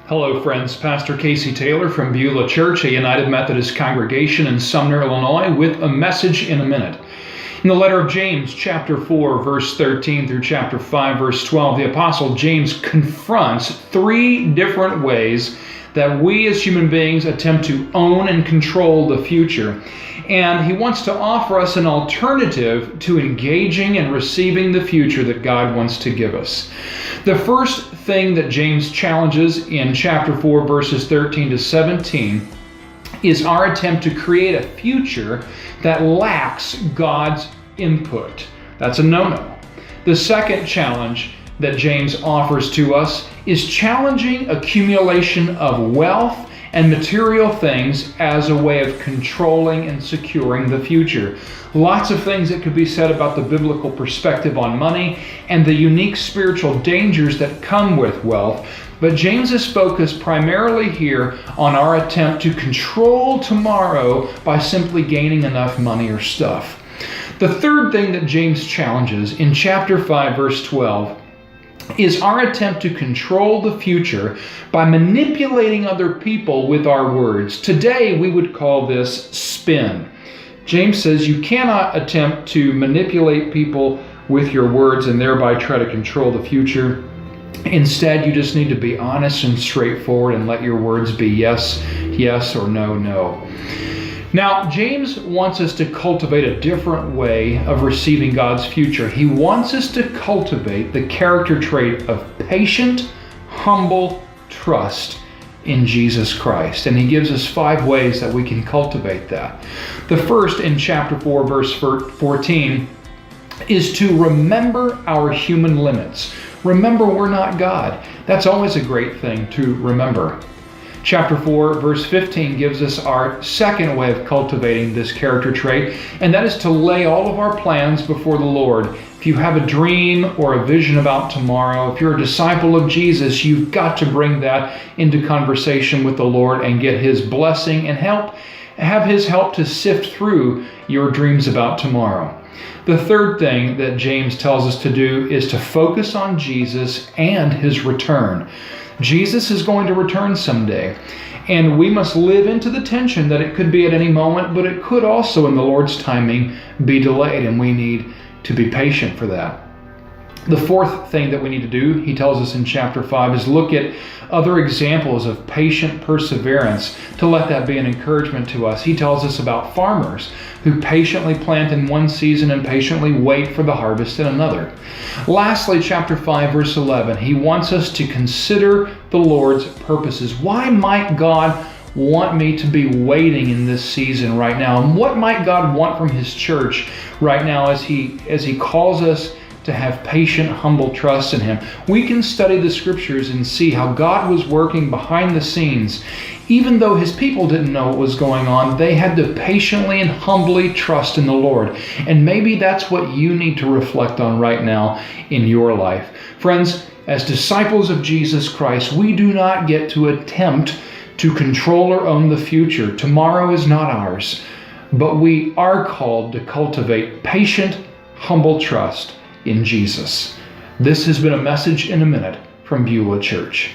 Hello friends, Pastor Casey Taylor from Beulah Church, a United Methodist congregation in Sumner, Illinois, with a message in a minute. In the letter of James, chapter 4, verse 13 through chapter 5, verse 12, the Apostle James confronts three different ways that we as human beings attempt to own and control the future. And he wants to offer us an alternative to engaging and receiving the future that God wants to give us. The first thing that James challenges in chapter 4, verses 13 to 17, is our attempt to create a future that lacks God's input. That's a no-no. The second challenge that James offers to us is challenging accumulation of wealth and material things as a way of controlling and securing the future. Lots of things that could be said about the biblical perspective on money and the unique spiritual dangers that come with wealth, but James is focused primarily here on our attempt to control tomorrow by simply gaining enough money or stuff. The third thing that James challenges in chapter 5, verse 12, is our attempt to control the future by manipulating other people with our words. Today, we would call this spin. James says you cannot attempt to manipulate people with your words and thereby try to control the future. Instead, you just need to be honest and straightforward and let your words be yes, yes, or no, no. Now, James wants us to cultivate a different way of receiving God's future. He wants us to cultivate the character trait of patient, humble trust in Jesus Christ. And he gives us 5 ways that we can cultivate that. The first, in chapter 4, verse 14, is to remember our human limits. Remember, we're not God. That's always a great thing to remember. Chapter 4, verse 15 gives us our second way of cultivating this character trait, and that is to lay all of our plans before the Lord. If you have a dream or a vision about tomorrow, if you're a disciple of Jesus, you've got to bring that into conversation with the Lord and get His blessing and have His help to sift through your dreams about tomorrow. The third thing that James tells us to do is to focus on Jesus and His return. Jesus is going to return someday, and we must live into the tension that it could be at any moment, but it could also, in the Lord's timing, be delayed, and we need to be patient for that. The fourth thing that we need to do, he tells us in chapter 5, is look at other examples of patient perseverance to let that be an encouragement to us. He tells us about farmers who patiently plant in one season and patiently wait for the harvest in another. Lastly, chapter 5, verse 11, he wants us to consider the Lord's purposes. Why might God want me to be waiting in this season right now? And what might God want from His church right now as He calls us to have patient, humble trust in Him? We can study the Scriptures and see how God was working behind the scenes. Even though His people didn't know what was going on, they had to patiently and humbly trust in the Lord. And maybe that's what you need to reflect on right now in your life. Friends, as disciples of Jesus Christ, we do not get to attempt to control or own the future. Tomorrow is not ours. But we are called to cultivate patient, humble trust in Jesus. This has been a message in a minute from Beulah Church.